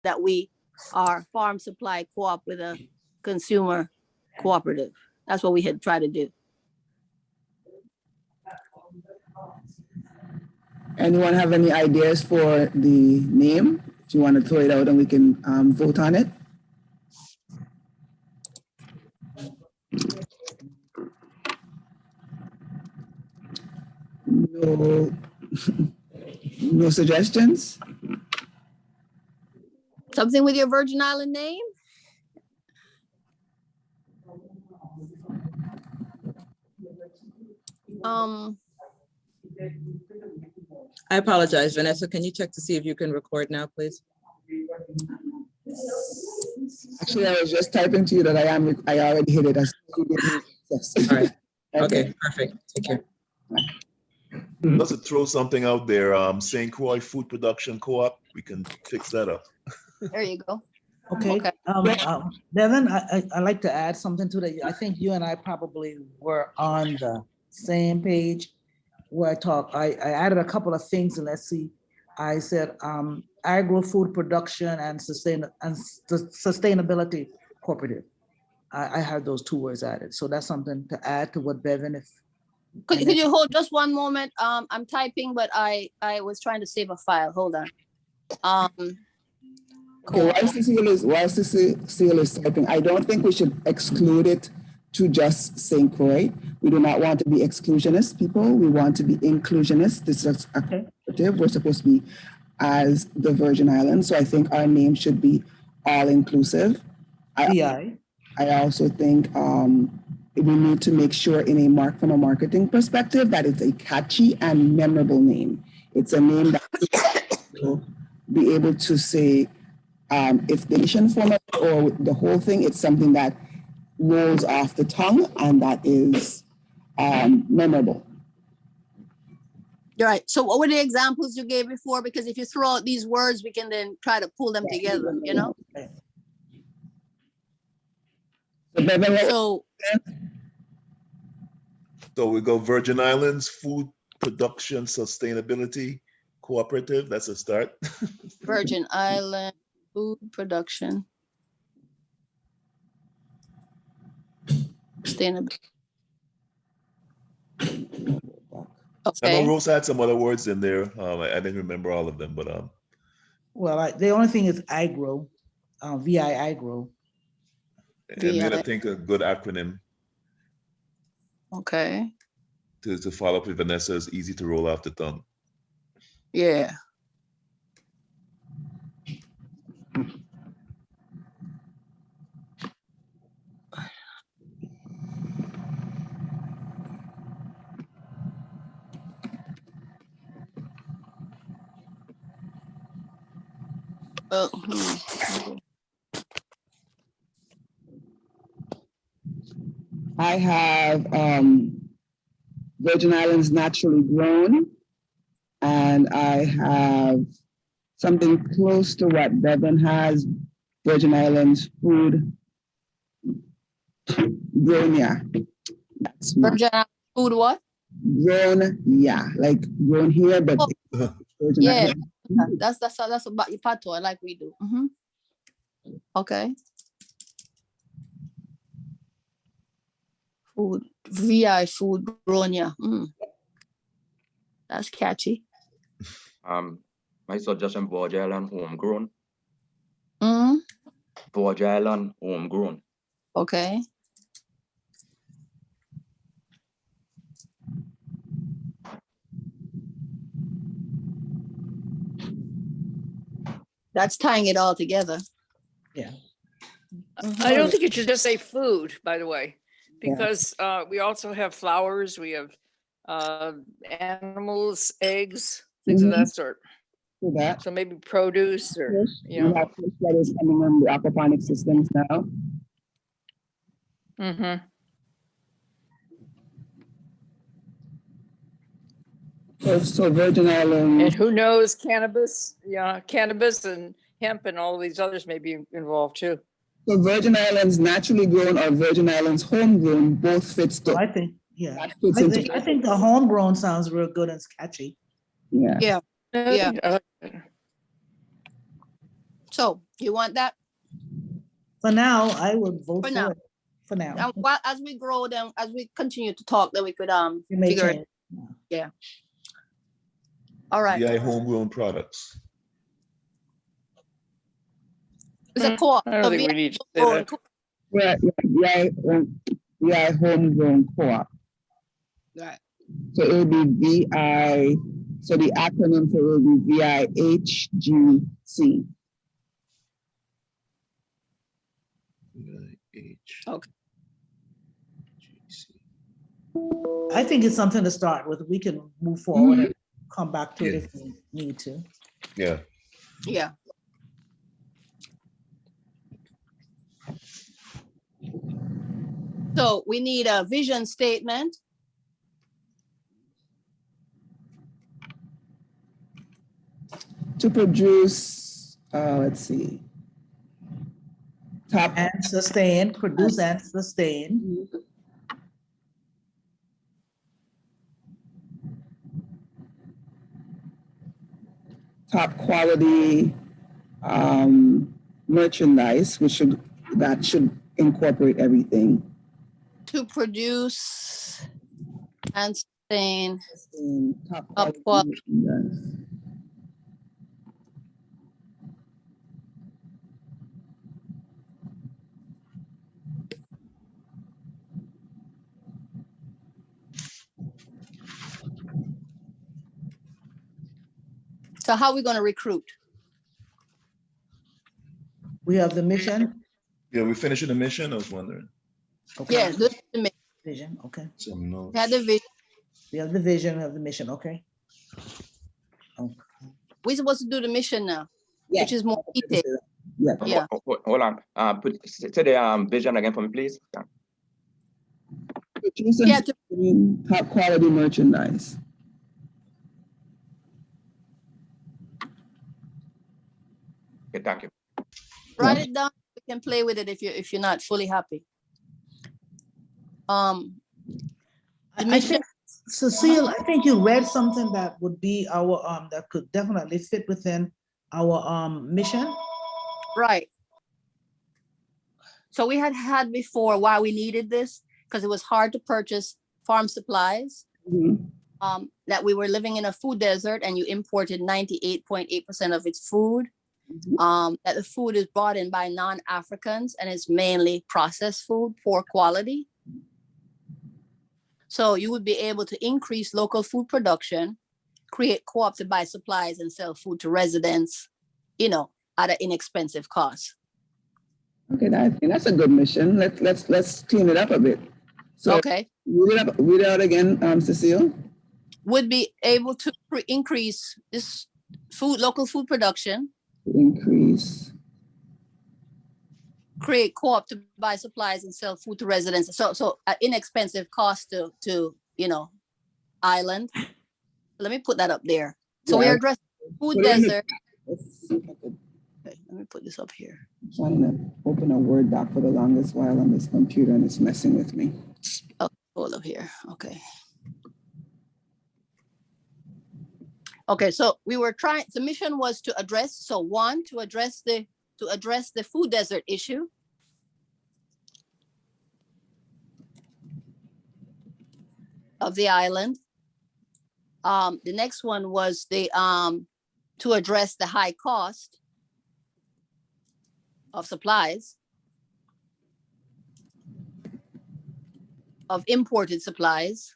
that we are farm supply co-op with a consumer cooperative. That's what we had tried to do. Anyone have any ideas for the name? Do you want to throw it out and we can vote on it? No, no suggestions? Something with your Virgin Island name? I apologize, Vanessa. Can you check to see if you can record now, please? Actually, I was just typing to you that I already hit it. Yes. All right. Okay, perfect. Take care. Let's throw something out there. St. Croix Food Production Co-op. We can fix that up. There you go. Okay. Devin, I'd like to add something to that. I think you and I probably were on the same page where I added a couple of things, and let's see. I said agro-food production and sustainability cooperative. I had those 2 words added. So that's something to add to what Bevan, if. Could you hold just one moment? I'm typing, but I was trying to save a file. Hold on. Okay, while Cecile is typing, I don't think we should exclude it to just St. Croix. We do not want to be exclusionist people. We want to be inclusionist. This is a cooperative. We're supposed to be as the Virgin Islands. So I think our name should be all inclusive. I also think we need to make sure from a marketing perspective that it's a catchy and memorable name. It's a name that will be able to say, if the nation format or the whole thing, it's something that rolls off the tongue and that is memorable. Right. So what were the examples you gave before? Because if you throw out these words, we can then try to pull them together, you know? So we go Virgin Islands Food Production Sustainability Cooperative. That's a start. Virgin Island Food Production Sustainability. I know Rose had some other words in there. I didn't remember all of them, but well, the only thing is agro, VI agro. And then I think a good acronym. Okay. To follow up with Vanessa is easy to roll off the tongue. Yeah. I have Virgin Islands Naturally Grown, and I have something close to what Devon has, Virgin Islands Food Grown, yeah. That's Virgin Islands Food what? Grown, yeah, like grown here, but Virgin yeah, Islands. that's about your pato, like we do. Okay. Food, VI food grown, yeah. That's catchy. My suggestion, Virgin Island homegrown. Virgin Island homegrown. Okay. That's tying it all together. Yeah. I don't think you should just say food, by the way, because we also have flowers, we have animals, eggs, things of that sort. So maybe produce or, you know. We have fish that is coming on the aquaponic systems now. So Virgin Islands. And who knows, cannabis, cannabis and hemp and all of these others may be involved too. So Virgin Islands Naturally Grown or Virgin Islands Homegrown both fits the. I think, yeah. I think the homegrown sounds real good and it's catchy. Yeah. Yeah. So So you want that? For now, I would vote For for now. it. For now. And while, as we grow, then as we continue to talk, then we could You may figure change. it. All right. VI homegrown products. It's a co-op. I don't So think we VI need to say homegrown that. co- We are homegrown co-op. Right. So it will be VI, so the acronym for it will be VIHGC. VIH. Okay. GC. I think it's something to start with. We can move forward and come back to it if we need to. Yeah. Yeah. So we need a vision statement. To produce, let's see. Top, And sustain, produce and sustain. top quality merchandise, that should incorporate everything. To produce and sustain Top Top quality merchandise. So how are we going to recruit? We have the mission. Yeah, we finishing the mission. I was wondering. Okay. Yeah, this is the mission. Vision, okay. Some notes. We had the vision. We have the vision, we have the mission, okay. Okay. We're supposed to do the mission now, Yeah. which is more detailed. Yeah. Yeah. Hold on, say the vision again for me, please. Yeah. Produce and Yeah, sustain top quality merchandise. Okay, thank you. Write it down. We can play with it if you're not fully happy. The I mission. think, Cecile, I think you read something that would be our, that could definitely fit within our mission. Right. So we had before why we needed this, because it was hard to purchase farm supplies. Mhm. That we were living in a food desert and you imported 98.8% of its food. That the food is brought in by non-Africans and it's mainly processed food, poor quality. So you would be able to increase local food production, create co-op to buy supplies and sell food to residents, at an inexpensive cost. Okay, I think that's a good mission. Let's clean it up a bit. So Okay. read it out again, Cecile. Would be able to increase this local food production, Increase. create co-op to buy supplies and sell food to residents. So at inexpensive cost to island. Let me put that up there. So we Yeah. are addressing food Put it in the- desert. Let's see if I could- Okay, let me put this up here. I'm trying to open a Word doc for the longest while on this computer and it's messing with me. All of here. Okay. Okay, so we were trying, the mission was to address, so one, to address the food desert issue. Of the island. The next one was to address the high cost of supplies, of imported supplies.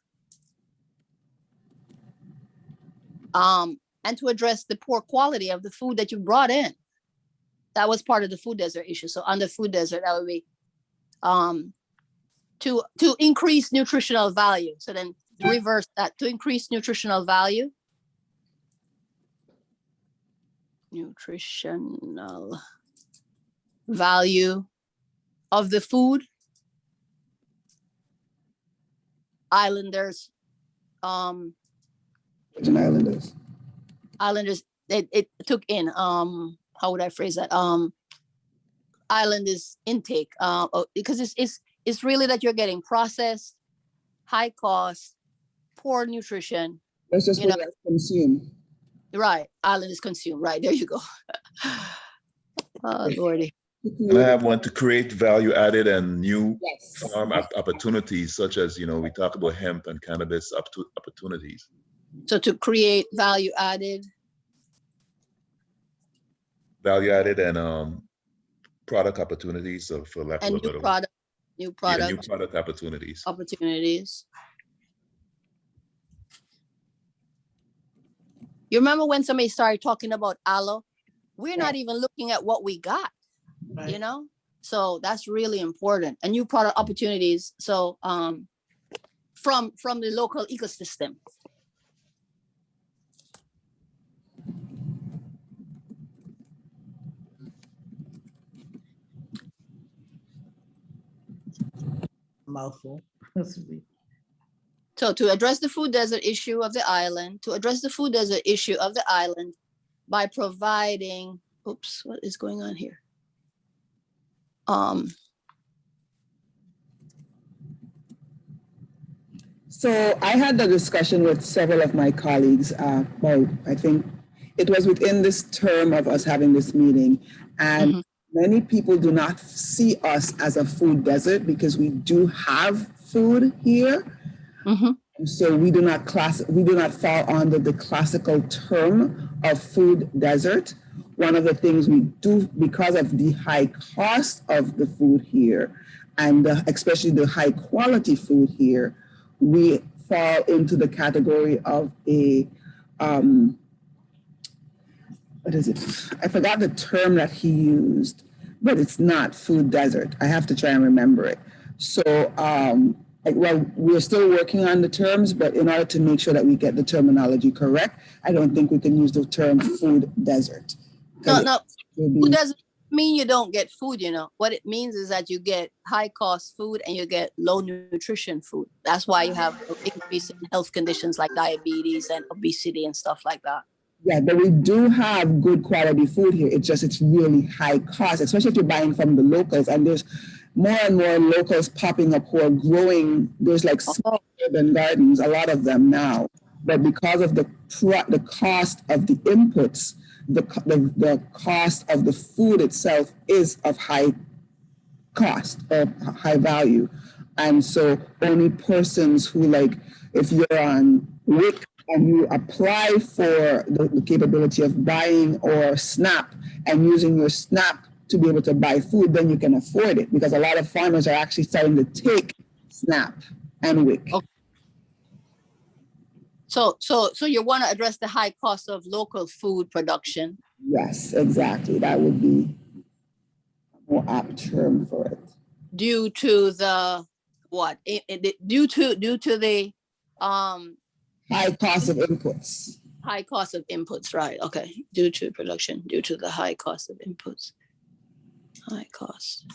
And to address the poor quality of the food that you brought in. That was part of the food desert issue. So under food desert, that would be to increase nutritional value. So then reverse that, to increase nutritional value. Nutritional value of the food. Islanders, Virgin Islanders. Islanders, it took in, how would I phrase that? Islanders intake, because it's really that you're getting processed, high cost, poor nutrition. Let's just You put it as consume. Right, islanders consume, right, there you go. Lordy. And I have one to create value added and new Yes. farm opportunities, such as, we talk about hemp and cannabis opportunities. So to create value added. Value added and product opportunities, so for lack of And a new better word. product Yeah, new product opportunities. opportunities. You remember when somebody started talking about aloe? We're not even looking at what we got, you know? So that's really important. And new product opportunities. So from the local ecosystem. Mouthful. So to address the food desert issue of the island, by providing, oops, what is going on here? So I had the discussion with several of my colleagues. Well, I think it was within this term of us having this meeting, and many people do not see us as a food desert because we do have food here. So we do not fall under the classical term of food desert. One of the things we do, because of the high cost of the food here, and especially the high quality food here, we fall into the category of a, what is it? I forgot the term that he used, but it's not food desert. I have to try and remember it. So, well, we're still working on the terms, but in order to make sure that we get the terminology correct, I don't think we can use the term food desert. No, food doesn't mean you don't get food, you know. What it means is that you get high cost food and you get low nutrition food. That's why you have an increase in health conditions like diabetes and obesity and stuff like that. Yeah, but we do have good quality food here. It's really high cost, especially if you're buying from the locals. And there's more and more locals popping up who are growing. There's like small urban gardens, a lot of them now. But because of the cost of the inputs, the cost of the food itself is of high cost or high value. And so only persons who, like, if you're on WIC and you apply for the capability of buying or SNAP and using your SNAP to be able to buy food, then you can afford it, because a lot of farmers are actually starting to take SNAP and WIC. Okay. So you want to address the high cost of local food production. Yes, exactly. That would be a more apt term for it. Due to the what? Due to the high cost of inputs. High cost of inputs, right? Okay. Due to production, due to the high cost of inputs. High cost.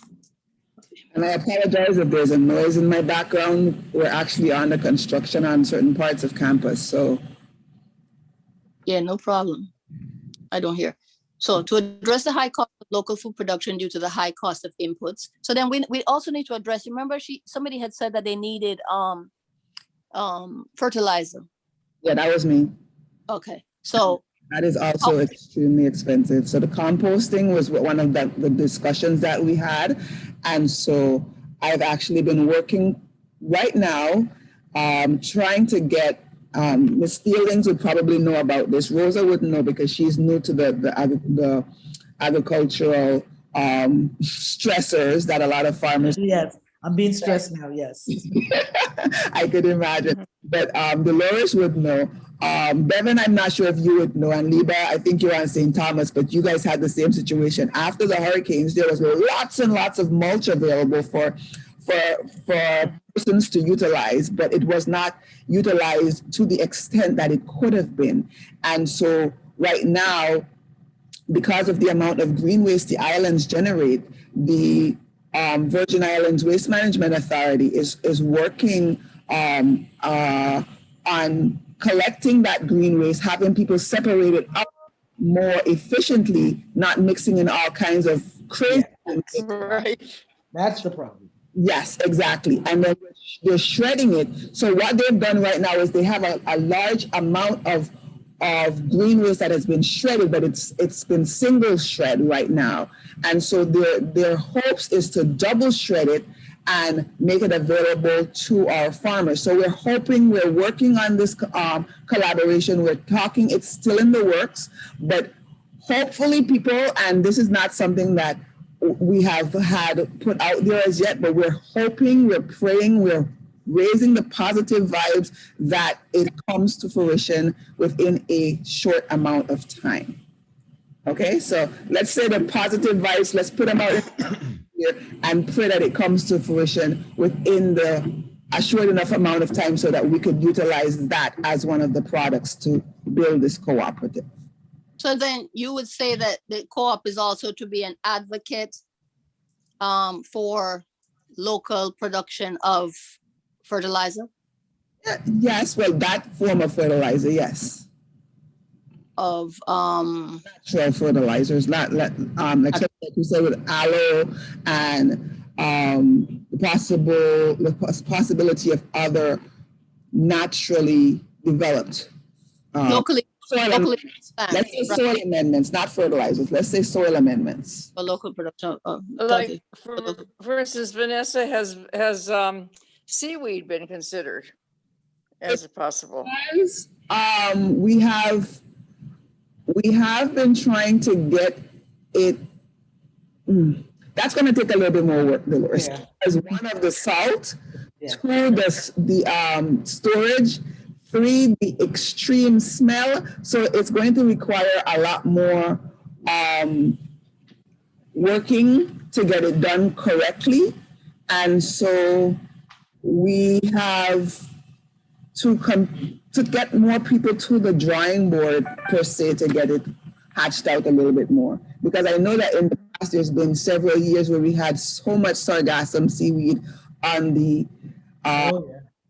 And I apologize if there's a noise in my background. We're actually on the construction on certain parts of campus, so. Yeah, no problem. I don't hear. So to address the high cost of local food production due to the high cost of inputs. So then we also need to address, remember somebody had said that they needed fertilizer. Yeah, that was me. Okay, so. That is also extremely expensive. So the composting was one of the discussions that we had. And so I've actually been working right now, trying to get, Ms. Fieldings would probably know about this. Rosa wouldn't know because she's new to the agricultural stressors that a lot of farmers. Yes, I'm being stressed now, yes. I could imagine. But Dolores would know. Bevan, I'm not sure if you would know, and Liba, I think you're on St. Thomas, but you guys had the same situation. After the hurricanes, there was lots and lots of mulch available for persons to utilize, but it was not utilized to the extent that it could have been. And so right now, because of the amount of green waste the islands generate, the Virgin Islands Waste Management Authority is working on collecting that green waste, having people separate it up more efficiently, not mixing in all kinds of crazy things. Right. That's the problem. Yes, exactly. And then they're shredding it. So what they've done right now is they have a large amount of of green waste that has been shredded, but it's been single shred right now. And so their hopes is to double shred it and make it available to our farmers. So we're working on this collaboration. We're talking, it's still in the works, but hopefully people, and this is not something that we have had put out there as yet, but we're hoping, we're praying, we're raising the positive vibes that it comes to fruition within a short amount of time. Okay, so let's say the positive vibes, let's put them out here and pray that it comes to fruition within a short enough amount of time so that we could utilize that as one of the products to build this cooperative. So then you would say that the co-op is also to be an advocate for local production of fertilizer? Yes, well, that form of fertilizer, yes. Of Natural fertilizers, not like you said with aloe and the possibility of other naturally developed locally amendments. Let's say soil amendments, not fertilizers. Let's say soil amendments. for local production. Like, for instance, Vanessa, has seaweed been considered as a possible? We have been trying to get it. That's going to take a little bit more work, Dolores. As one of the salt, two, the storage, three, the extreme smell. So it's going to require a lot more working to get it done correctly. And so we have to get more people to the drawing board per se to get it hatched out a little bit more. Because I know that in the past there's been several years where we had so much sargassum seaweed on the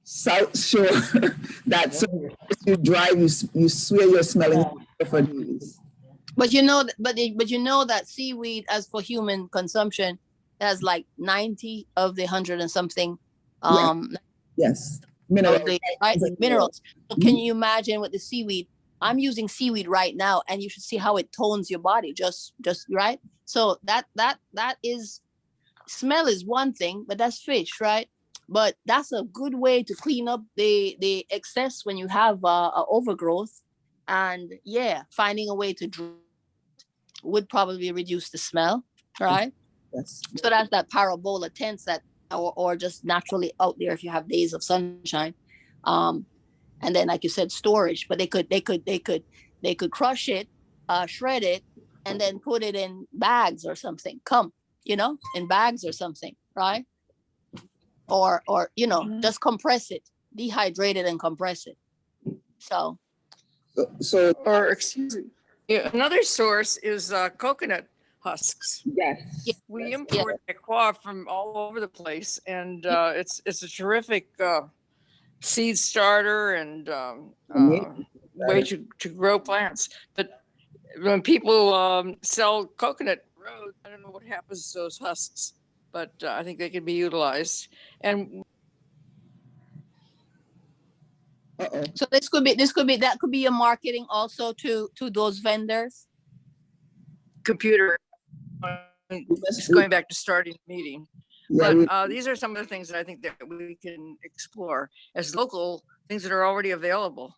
South Shore that you drive, you swear you're smelling for days. But you know, but you know that seaweed, as for human consumption, has like 90 of the 100 and something. Yes. Minerals. So can you imagine with the seaweed? I'm using seaweed right now, and you should see how it tones your body. Just right. So that is, smell is one thing, but that's fish, right? But that's a good way to clean up the excess when you have a overgrowth, and finding a way to would probably reduce the smell, right? Yes. So that's that parabola tents that, or just naturally out there if you have days of sunshine, and then like you said, storage. But they could crush it, shred it, and then put it in bags or something. In bags or something, right? Or just compress it, dehydrate it and compress it. So or excuse me. Yeah, another source is coconut husks. Yes. We import aqua from all over the place, and it's a terrific seed starter and way to grow plants. But when people sell coconut rows, I don't know what happens to those husks, but I think they can be utilized. And so that could be a marketing also to those vendors. Computer, just going back to starting the meeting. But these are some of the things that I think that we can explore as local things that are already available.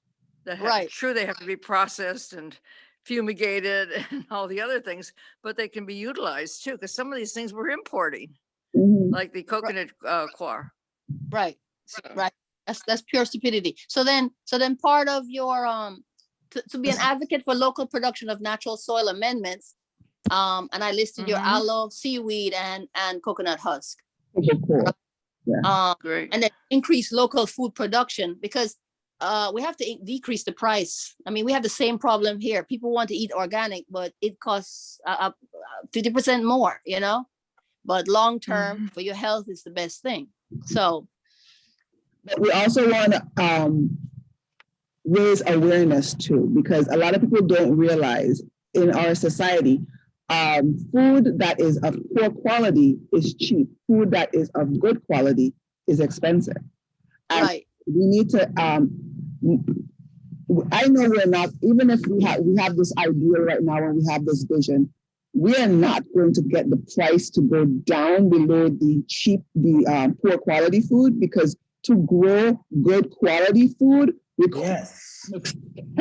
Sure, they have to be processed and fumigated and all the other things, but they can be utilized too, because some of these things we're importing, like the coconut coir. Right. Right. That's pure stupidity. So then part of your to be an advocate for local production of natural soil amendments, and I listed your aloe, seaweed, and coconut husk. Great. And then increase local food production, because we have to decrease the price. I mean, we have the same problem here. People want to eat organic, but it costs 50% more, but long term for your health is the best thing. So but we also want to raise awareness too, because a lot of people don't realize in our society, food that is of poor quality is cheap. Food that is of good quality is expensive. And we need to I know we're not, even if we have this idea right now and we have this vision, we are not going to get the price to go down below the poor quality food, because to grow good quality food requires an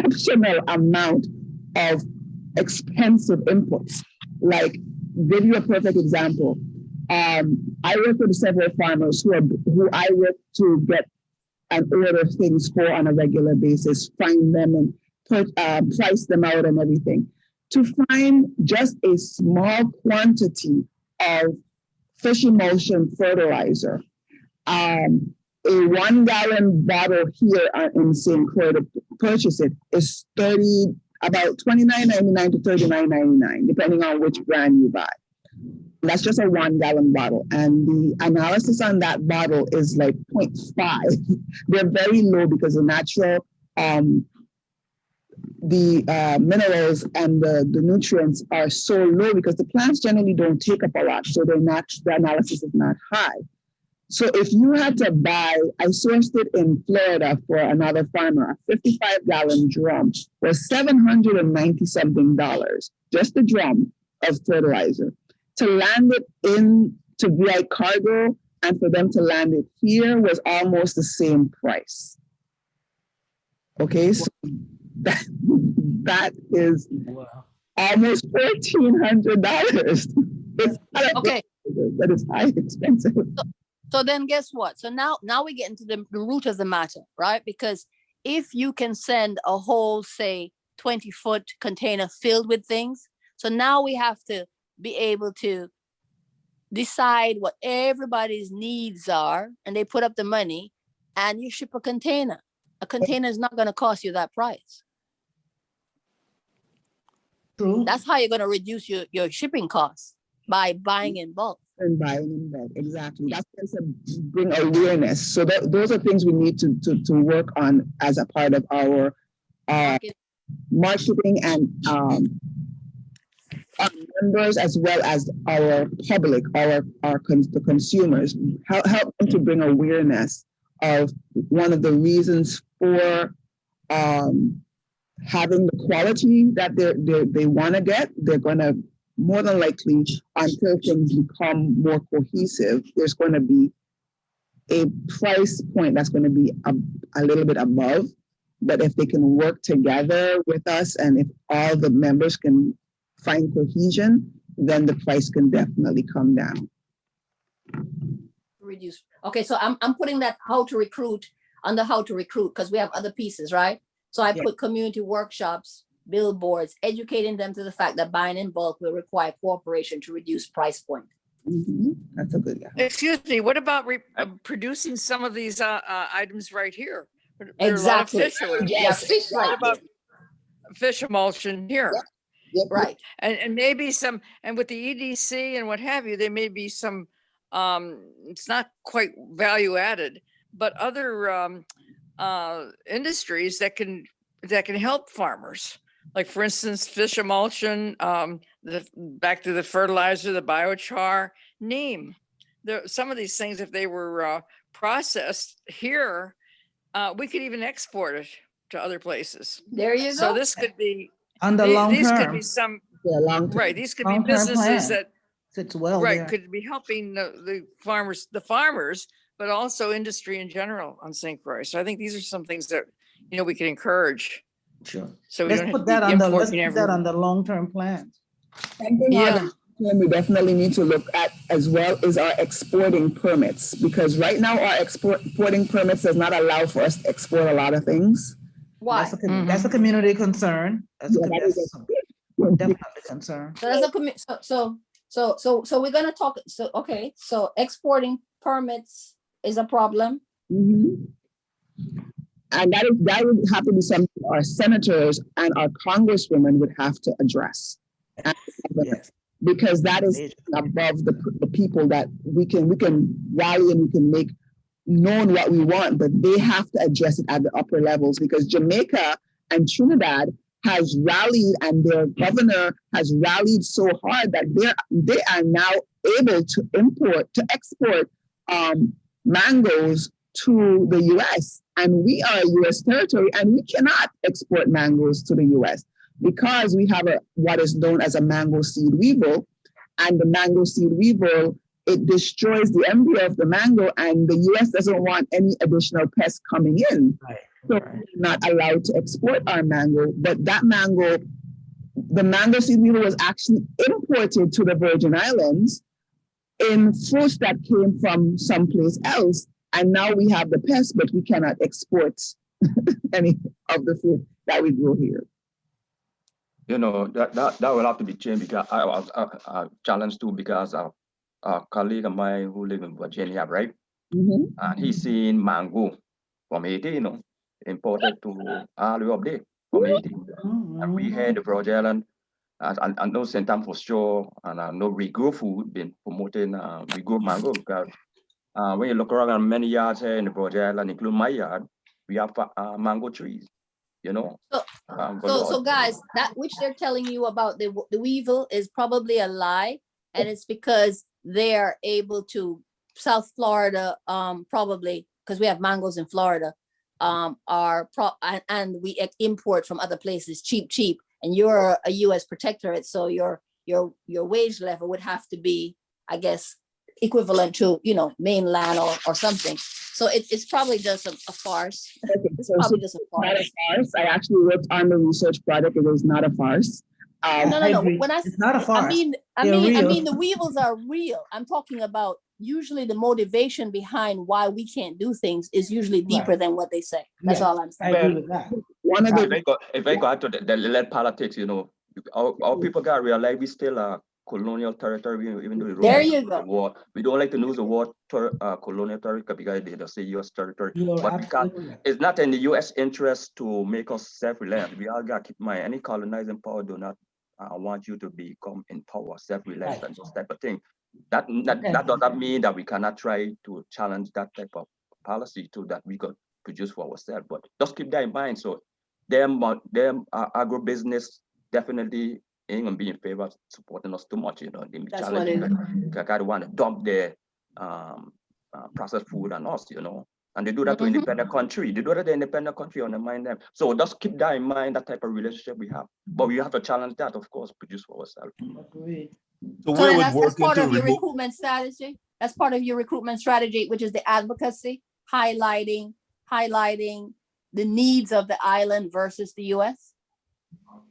exceptional amount of expensive inputs. Like, give you a perfect example. I work with several farmers who I work to get and order things for on a regular basis, find them and price them out and everything. To find just a small quantity of fish emulsion fertilizer, a 1 gallon bottle here in St. Croix to purchase it is about $29.99 to $39.99, depending on which brand you buy. That's just a 1 gallon bottle. And the analysis on that bottle is like 0.5. They're very low because the natural, minerals and the nutrients are so low because the plants generally don't take up a lot. So the analysis is not high. So if you had to buy, I sourced it in Florida for another farmer, a 55-gallon drum was $790 something, just a drum of fertilizer. To land it to VI cargo and for them to land it here was almost the same price. Okay, so that is almost $1,400. Okay. That is high expensive. So then guess what? So now we get into the root of the matter, right? Because if you can send a whole, say, 20-foot container filled with things, so now we have to be able to decide what everybody's needs are, and they put up the money, and you ship a container. A container is not going to cost you that price. True. That's how you're going to reduce your shipping costs, by buying in bulk. And buying in bulk, exactly. That's to bring awareness. So those are things we need to work on as a part of our marketing and our members, as well as our public, the consumers. Help them to bring awareness of one of the reasons for having the quality that they want to get. They're going to more than likely, until things become more cohesive, there's going to be a price point that's going to be a little bit above. But if they can work together with us, and if all the members can find cohesion, then the price can definitely come down. Reduce. Okay, so I'm putting that how to recruit under how to recruit, because we have other pieces, right? So I put community workshops, billboards, educating them to the fact that buying in bulk will require cooperation to reduce price point. Mm-hmm. That's a good, Excuse me, what about producing some of these items right here? There Exactly. are a lot of fish around. Yes, fish What right about fish emulsion here? Yep. Right. And maybe some, and with the EDC and what have you, there may be some, it's not quite value added, but other industries that can help farmers. Like, for instance, fish emulsion, back to the fertilizer, the biochar, neem. Some of these things, if they were processed here, we could even export it to other places. There you go. So this could be, On the long these could term. be some, long right, these could be Long-term businesses plan. that, Sits well right, there. could be helping the farmers, but also industry in general on St. Croix. So I think these are some things that, we can encourage. Sure. So we Let's don't put have that to be on the importing long-term plans. Yeah. We definitely need to look at as well is our exporting permits, because right now our exporting permits does not allow for us to export a lot of things. Why? That's a community concern. That's definitely a concern. So that's a so we're gonna talk. So okay, so exporting permits is a problem. Mm-hmm. And that would have to be something our senators and our congresswomen would have to address. Yes. Because that is above the people that we can rally and we can make known what we want, but they have to address it at the upper levels, because Jamaica and Trinidad has rallied, and their governor has rallied so hard that they are now able to export mangoes to the US. And we are a U.S. territory, and we cannot export mangoes to the U.S. because we have what is known as a mango seed weevil. And the mango seed weevil, it destroys the embryo of the mango, and the U.S. doesn't want any additional pests coming in. Right. So Right. we're not allowed to export our mango. But that mango, the mango seed weevil was actually imported to the Virgin Islands in fruits that came from someplace else. And now we have the pest, but we cannot export any of the fruit that we grow here. You know, that will have to be changed because I was challenged too because a colleague of mine who live in Virginia, right? Mm-hmm. And he's seen mango from Haiti, you know, imported to all the way up there from Haiti. And we had the Virgin Island, and no Centam for sure, and no regrow food been promoting regrow mango because when you look around many yards here in the Virgin Island, including my yard, we have mango trees, you know. So guys, that which they're telling you about the weevil is probably a lie, and it's because they are able to South Florida, probably because we have mangoes in Florida, and we import from other places cheap, and you're a U.S. protectorate, so your wage level would have to be, I guess, equivalent to, you know, mainland or something. So it's probably just a farce. Okay, It's probably just a not a farce. farce. I actually worked on the research project. It is not a farce. No. agree. When It's not a farce. I They're mean, real. the weevils are real. I'm talking about usually the motivation behind why we can't do things is usually deeper than what they say. That's Yes, all I'm I saying. agree with that. One of the If I go out to the lead politics, you know, our people got to realize we still are colonial territory, even though There you go. the war. We don't like to use the word colonial territory because they say U.S. territory. You are But we can't, absolutely right. it's not in the U.S. interest to make us self-reliant. We all got to keep in mind, any colonizing power do not want you to become in power, self-reliant, and those type of thing. That does not mean that we cannot try to challenge that type of policy to that we could produce for ourselves. But just keep that in mind. So them agribusiness definitely ain't gonna be in favor of supporting us too much, you know. They That's challenge what it I gotta want to dump their processed food on us, you know. And they do that to independent country. They do that to independent country on the mind them. So just keep that in mind, that type of relationship we have. But we have to challenge that, of course, produce for ourselves. Agreed. So So we then would that's work part into of your remove. recruitment strategy. That's part of your recruitment strategy, which is the advocacy, highlighting the needs of the island versus the U.S.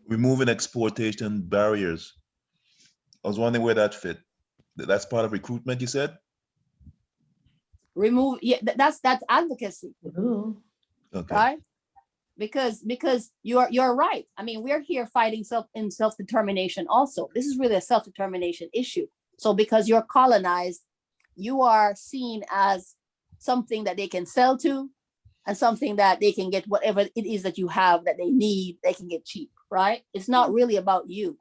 Removing exportation barriers. I was wondering where that fit. That's part of recruitment, you said? Remove, yeah, that's advocacy, Ooh. Okay. right? Because you're right. I mean, we're here fighting self-determination also. This is really a self-determination issue. So because you're colonized, you are seen as something that they can sell to and something that they can get whatever it is that you have that they need, they can get cheap, right? It's not really about you.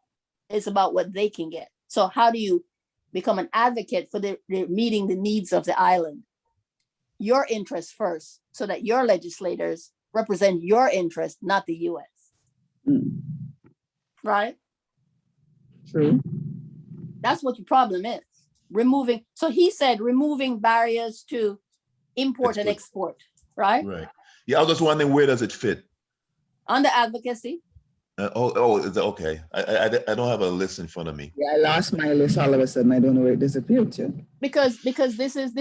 It's about what they can get. So how do you become an advocate for the meeting the needs of the island? Your interests first, so that your legislators represent your interest, not the US. Right? true. That's what your problem is. Removing, so he said removing barriers to import and export, right? Right. Yeah, I was just wondering where does it fit? Under advocacy. Is it okay? I don't have a list in front of me. Yeah, I lost my list all of a sudden. I don't know where it disappeared to. Because this is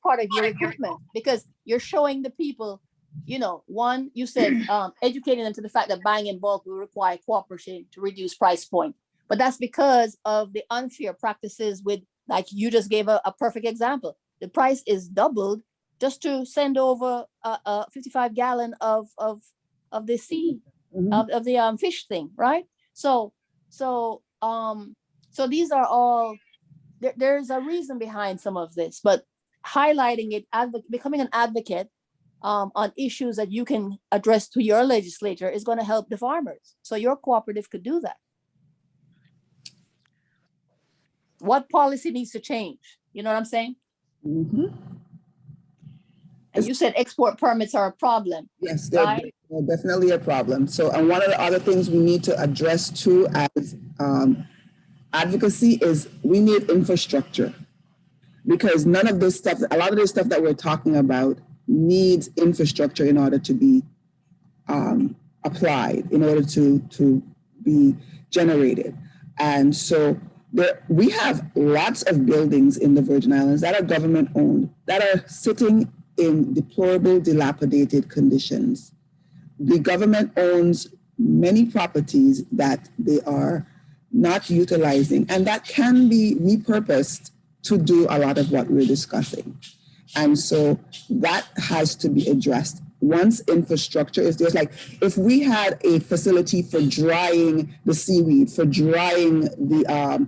part of your recruitment, because you're showing the people, you know, one, you said educating them to the fact that buying in bulk will require cooperation to reduce price point. But that's because of the unfair practices with, like you just gave a perfect example. The price is doubled just to send over a 55-gallon of the seed, of the fish thing, right? So these are all, there's a reason behind some of this, but highlighting it, becoming an advocate on issues that you can address to your legislator is going to help the farmers. So your cooperative could do that. What policy needs to change? You know what I'm saying? And you said export permits are a problem. Yes, right? they're definitely a problem. So, and one of the other things we need to address too as advocacy is we need infrastructure, because none of this stuff, a lot of this stuff that we're talking about needs infrastructure in order to be applied, in order to be generated. And so we have lots of buildings in the Virgin Islands that are government owned, that are sitting in deplorable, dilapidated conditions. The government owns many properties that they are not utilizing, and that can be repurposed to do a lot of what we're discussing. And so that has to be addressed. Once infrastructure is there, like if we had a facility for drying the seaweed, for drying the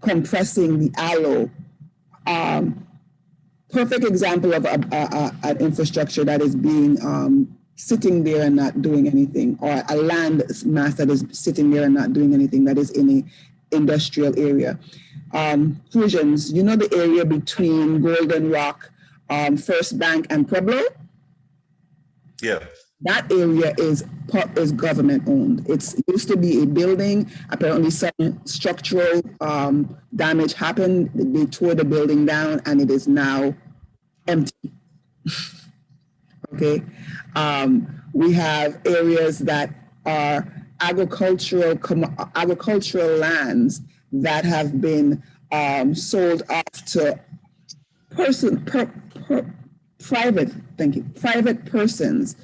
compressing the aloe, perfect example of an infrastructure that is being sitting there and not doing anything, or a land mass that is sitting there and not doing anything, that is in an industrial area. Fusions, you know, the area between Golden Rock, First Bank, and Pueblo? Yeah. That area is government owned. It used to be a building. Apparently some structural damage happened. They tore the building down and it is now empty. Okay. We have areas that are agricultural lands that have been sold off to private persons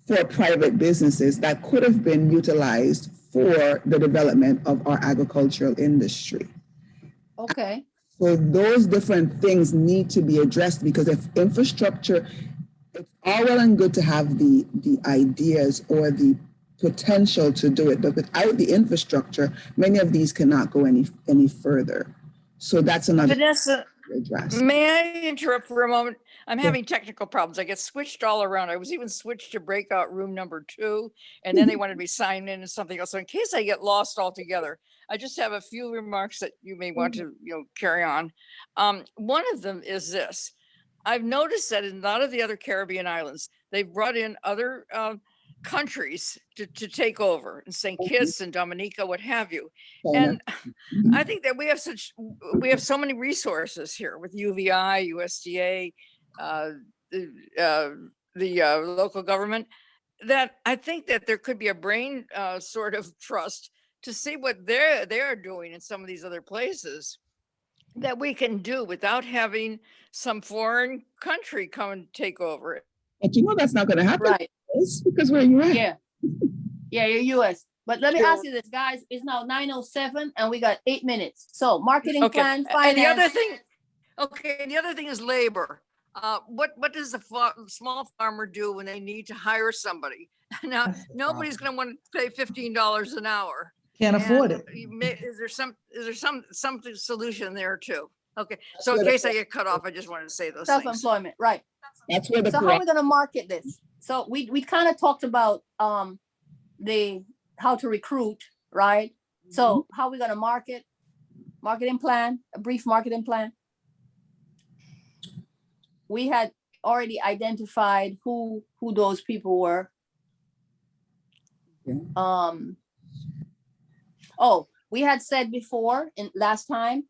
for private businesses that could have been utilized for the development of our agricultural industry. Okay. So those different things need to be addressed, because if infrastructure, it's all well and good to have the ideas or the potential to do it, but without the infrastructure, many of these cannot go any further. So that's another Vanessa, address. may I interrupt for a moment? I'm having technical problems. I get switched all around. I was even switched to breakout room number 2, and then they wanted me signed in to something else. So in case I get lost altogether, I just have a few remarks that you may want to carry on. One of them is this. I've noticed that in a lot of the other Caribbean islands, they've brought in other countries to take over, in St. Kitts and Dominica, what have you. And I think that we have so many resources here with UVI, USDA, the local government, that I think that there could be a brain sort of trust to see what they're doing in some of these other places that we can do without having some foreign country come and take over it. But you know that's not going to happen, Right? because where you're at. Yeah, you're U.S. But let me ask you this, guys. It's now 9:07, and we got 8 minutes. So marketing plan, finance. And the other thing is labor. What does the small farmer do when they need to hire somebody? Now, nobody's going to want to pay $15 an hour. Can't afford it. Is there some solution there too? Okay, so in case I get cut off, I just wanted to say those things. Self-employment, right? That's where So how are we going to market this? So we kind of talked about how to recruit, right? So how are we going to marketing plan, a brief marketing plan? We had already identified who those people were. Yeah. We had said before in last time,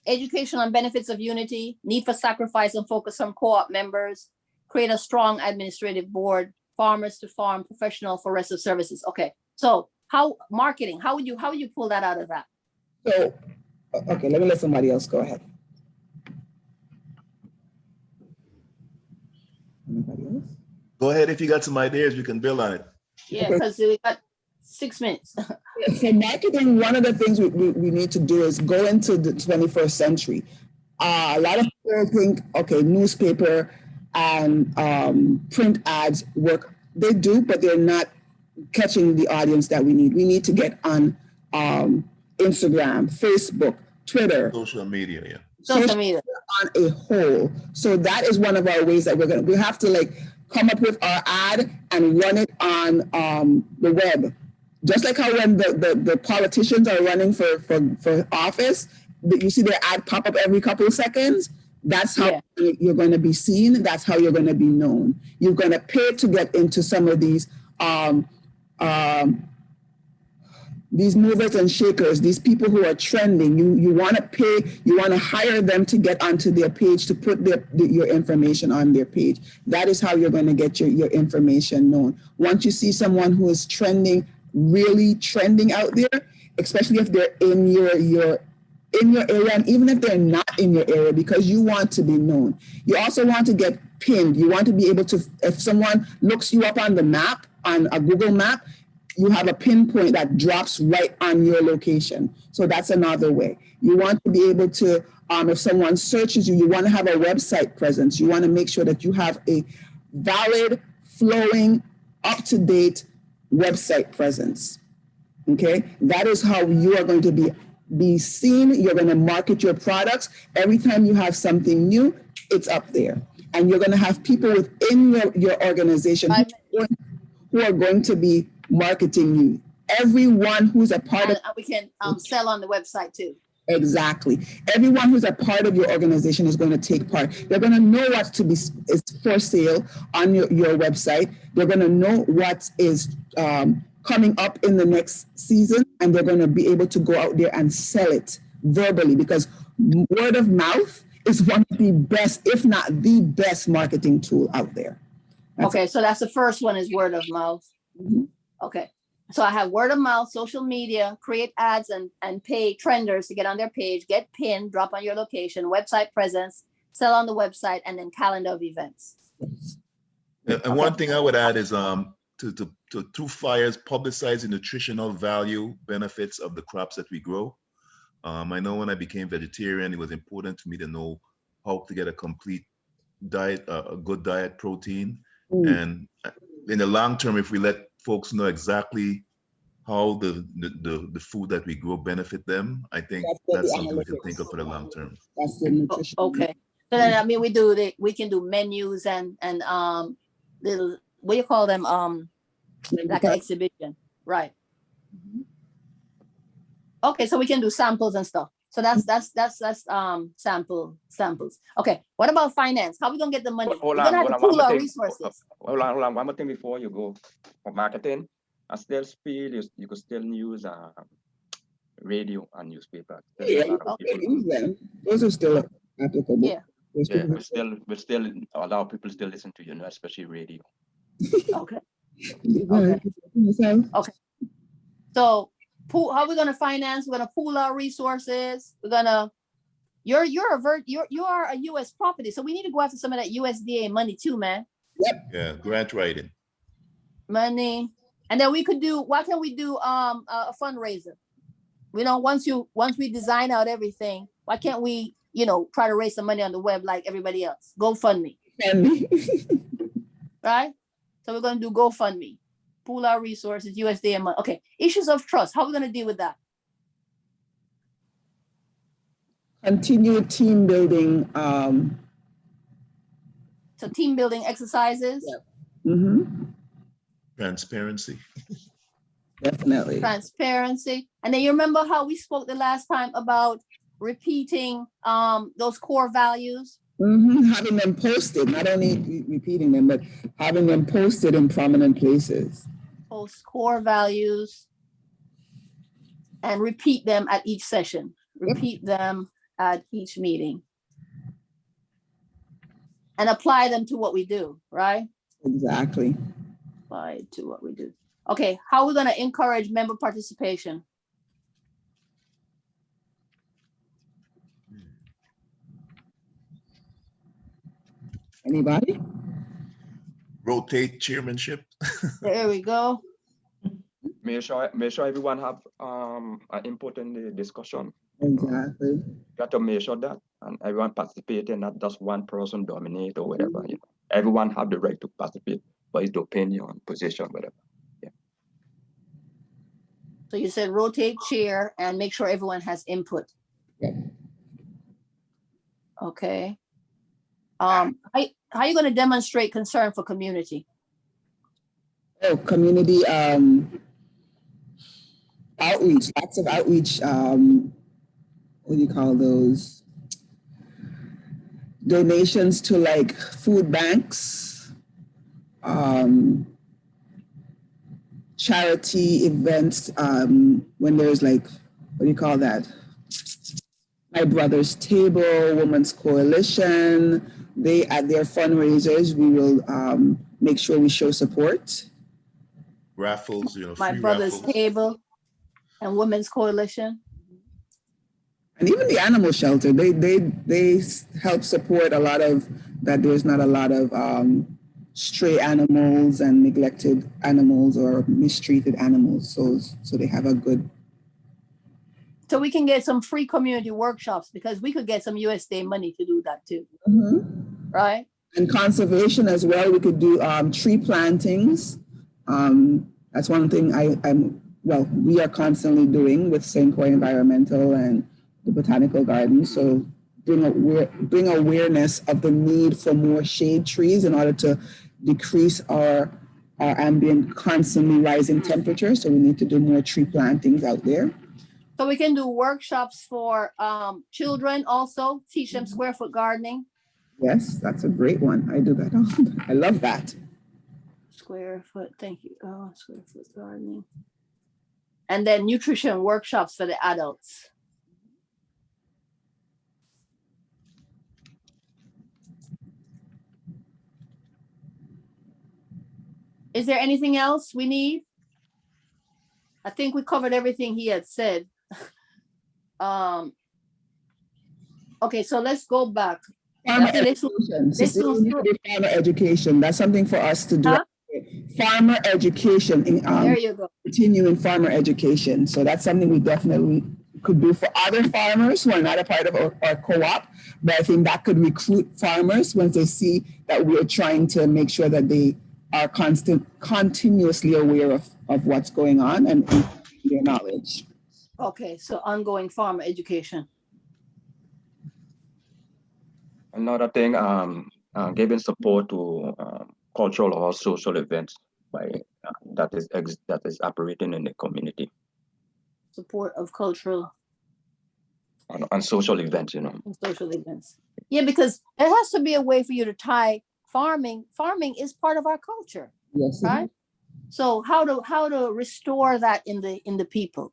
education on benefits of unity, need for sacrifice and focus on co-op members, create a strong administrative board, farmers to farm professional for rest of services. Okay, so how marketing? How would you pull that out of that? So, okay, let me let somebody else go ahead. Anybody else? Go ahead. If you got some ideas, we can build on it. Yeah, because we got 6 minutes. For marketing, one of the things we need to do is go into the 21st century. A lot of people think, okay, newspaper and print ads work. They do, but they're not catching the audience that we need. We need to get on Instagram, Facebook, Twitter. Social media, yeah. Social media. On a whole. So that is one of our ways that we have to come up with our ad and run it on the web. Just like how when the politicians are running for office, you see their ad pop up every couple of seconds. That's how you're going to be seen. That's how you're going to be known. You're going to pay to get into some of these these movers and shakers, these people who are trending, you want to pay, you want to hire them to get onto their page, to put your information on their page. That is how you're going to get your information known. Once you see someone who is trending, really trending out there, especially if they're in your area, and even if they're not in your area, because you want to be known. You also want to get pinned. You want to be able to, if someone looks you up on the map, on a Google map, you have a pinpoint that drops right on your location. So that's another way. You want to be able to, if someone searches you, you want to have a website presence. You want to make sure that you have a valid, flowing, up-to-date website presence. Okay, that is how you are going to be seen. You're going to market your products. Every time you have something new, it's up there. And you're going to have people within your organization who are going to be marketing you. Everyone who's a part of... And we can sell on the website too. Exactly. Everyone who's a part of your organization is going to take part. They're going to know what is for sale on your website. They're going to know what is coming up in the next season, and they're going to be able to go out there and sell it verbally, because word of mouth is one of the best, if not the best, marketing tool out there. Okay, so that's the first one, is word of mouth. Mm-hmm. Okay, so I have word of mouth, social media, create ads and pay trenders to get on their page, get pinned, drop on your location, website presence, sell on the website, and then calendar of events. And one thing I would add is to through flyers, publicize the nutritional value benefits of the crops that we grow. I know when I became vegetarian, it was important to me to know how to get a complete diet, a good diet protein. And in the long term, if we let folks know exactly how the food that we grow benefit them, I think that's something we can think of for the long term. That's the nutrition. Okay. So then, I mean, we can do menus and little, what do you call them? Like an exhibition, right? Okay, so we can do samples and stuff. So that's samples. Okay, what about finance? How are we gonna get the money? We're gonna have to pool our resources. Hold on. One more thing before you go. For marketing, I still feel you could still use radio and newspaper. Yeah, use them. Those are still applicable. Yeah. We still allow people still listen to you, especially radio. Okay. Okay. So how are we gonna finance? We're gonna pool our resources. We're gonna. You are a U.S. property, so we need to go after some of that USDA money too, man. Yep. Yeah, grant writing. Money, and then we could do. Why can't we do a fundraiser? Once we design out everything, why can't we try to raise some money on the web like everybody else? GoFundMe. Right. So we're going to do GoFundMe, pool our resources, USDA money. Okay, issues of trust. How are we going to deal with that? Continue team building. So team building exercises. Yep. Mm-hmm. Transparency. Definitely. Transparency. And then you remember how we spoke the last time about repeating those core values? Mm-hmm. Having them posted, not only repeating them, but having them posted in prominent places. Post core values and repeat them at each session. Repeat them at each meeting. And apply them to what we do, right? Exactly. Apply to what we do. Okay, how are we going to encourage member participation? Anybody? Rotate chairmanship. There we go. Make sure everyone have an input in the discussion. Exactly. Got to make sure that and everyone participate, and not just one person dominate or whatever. Everyone have the right to participate, but it's the opinion, position, whatever. Yeah. So you said rotate chair and make sure everyone has input. Yeah. Okay. How are you going to demonstrate concern for community? Oh, community outreach, lots of outreach. What do you call those? Donations to like food banks, charity events, when there's like, what do you call that? My Brother's Table, Women's Coalition, they at their fundraisers, we will make sure we show support. Raffles, My free Brother's raffles. Table and Women's Coalition. And even the animal shelter, they help support a lot of that. There's not a lot of stray animals and neglected animals or mistreated animals. So they have a good. So we can get some free community workshops because we could get some USDA money to do that too, right? And conservation as well. We could do tree plantings. That's one thing we are constantly doing with St. Croix Environmental and the Botanical Garden. So bring awareness of the need for more shade trees in order to decrease our ambient constantly rising temperatures. So we need to do more tree plantings out there. So we can do workshops for children also, teach them square foot gardening. Yes, that's a great one. I do that. I love that. Square foot, thank you. Oh, square foot gardening. And then nutrition workshops for the adults. Is there anything else we need? I think we covered everything he had said. Okay, so let's go back. Farmer education. That's something for us to do. Huh? Farmer education. There you go. Continue in farmer education. So that's something we definitely could do for other farmers who are not a part of our co-op. But I think that could recruit farmers once they see that we are trying to make sure that they are continuously aware of what's going on and their knowledge. Okay, so ongoing farmer education. Another thing, giving support to cultural or social events by that is operating in the community. Support of cultural and social events, And social events. Yeah, because there has to be a way for you to tie farming. Farming is part of our culture. Yes. Right. So how to restore that in the people.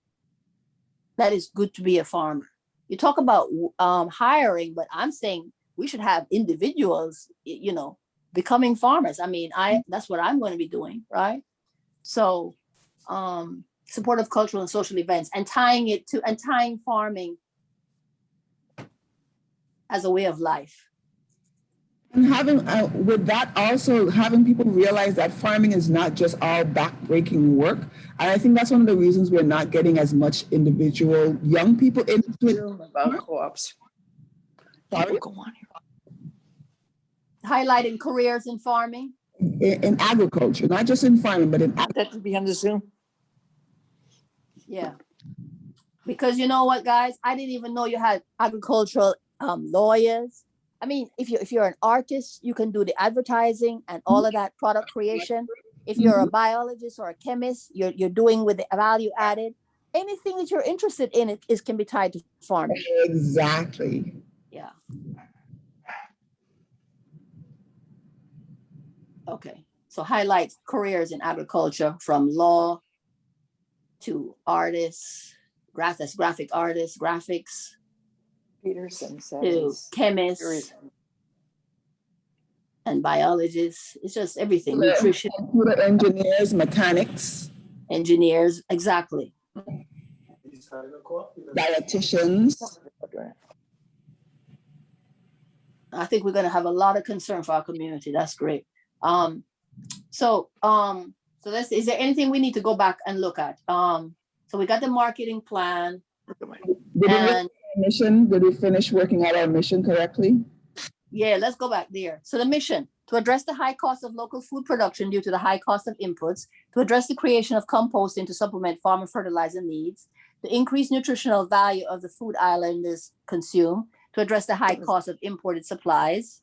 That is good to be a farmer. You talk about hiring, but I'm saying we should have individuals, becoming farmers. I mean, that's what I'm going to be doing, right? So support of cultural and social events and tying farming as a way of life. And having with that also having people realize that farming is not just all back-breaking work. And I think that's one of the reasons we're not getting as much individual young people into it. About co-ops. Sorry? Go on here. Highlighting careers in farming. In agriculture, not just in farming, but in agriculture. That would be on the Zoom. Yeah. Because you know what, guys? I didn't even know you had agricultural lawyers. I mean, if you're an artist, you can do the advertising and all of that product creation. If you're a biologist or a chemist, you're doing with the value added. Anything that you're interested in can be tied to farming. Exactly. Yeah. Okay. So highlight careers in agriculture from law to artists, graphic artists, graphics. Peterson says To chemists and biologists. It's just everything. Nutrition. Computer engineers, mechanics. Engineers, exactly. Dietitians. I think we're going to have a lot of concern for our community. That's great. So is there anything we need to go back and look at? So we got the marketing plan. Did we finish working out our mission correctly? Yeah, let's go back there. So the mission: to address the high cost of local food production due to the high cost of inputs, to address the creation of composting to supplement farmer fertilizer needs, to increase nutritional value of the food islanders consume, to address the high cost of imported supplies,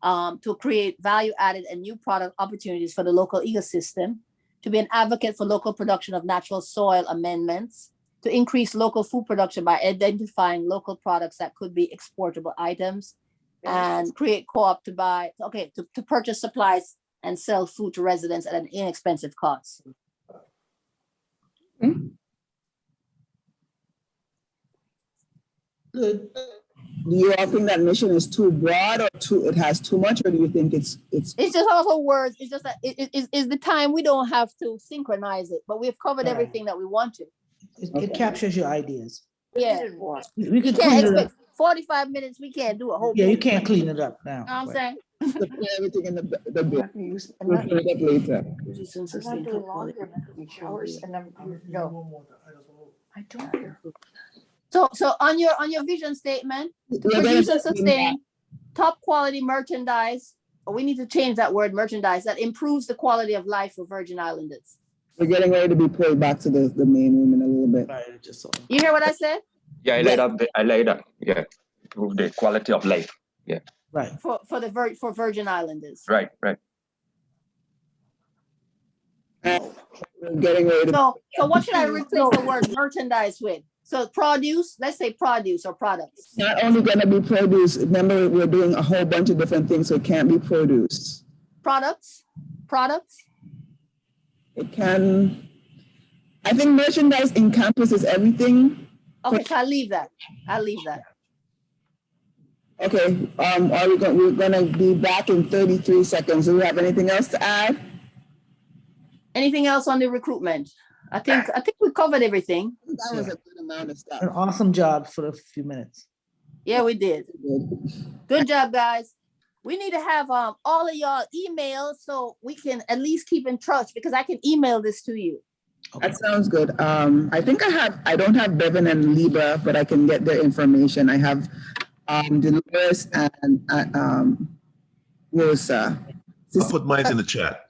to create value added and new product opportunities for the local ecosystem, to be an advocate for local production of natural soil amendments, to increase local food production by identifying local products that could be exportable items, and create co-op to purchase supplies and sell food to residents at an inexpensive cost. Good. Do you all think that mission is too broad, or it has too much, or do you think it's It's just also words. It's just that it's the time we don't have to synchronize it, but we've covered Right. everything that we want to. It captures your ideas. Yeah. We can Can't clean it up. expect 45 minutes. We can't do a whole. Yeah, you book. can't clean it up now. You know what I'm but- saying? to put everything in the book? I'm We'll not gonna use- I'm put not- it up later. I'm not doing laundry, I'm not doing showers, and I'm, no. I don't. So on your vision statement, to We're gonna produce and bring sustain top quality merchandise, or we need to change that word merchandise that improves the quality of life for Virgin Islanders. We're getting ready to be pulled back to the main room in a little bit. Right, it just so- You hear what I said? Yeah, I laid up. Yeah, improve the quality of life. Right. For Virgin Islanders. Right. We're getting ready to. So what should I replace the word merchandise with? So produce, let's say produce or products. Not only gonna be produce, remember, we're doing a whole bunch of different things, so it can't be produce. Products. It can, I think merchandise encompasses everything. Okay, so I'll leave that. Okay, we're gonna be back in 33 seconds. Do we have anything else to add? Anything else on the recruitment? I think we covered everything. That was a good amount of stuff. An awesome job for a few minutes. Yeah, we did. Good job, guys. We need to have all of y'all emails so we can at least keep in touch, because I can email this to you. That sounds good. I think I don't have Bevan and Libra, but I can get their information. I have Dolores and Rosa. I'll put mine in the chat.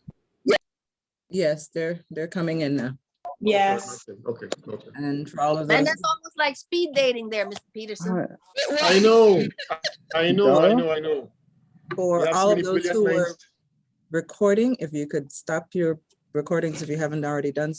Yes, they're coming in now. Yes. Okay. And for all of And those, that's almost like speed dating there, Mr. Peterson. I know. for You have all so of many those brilliant who are minds. recording, if you could stop your recordings if you haven't already done so.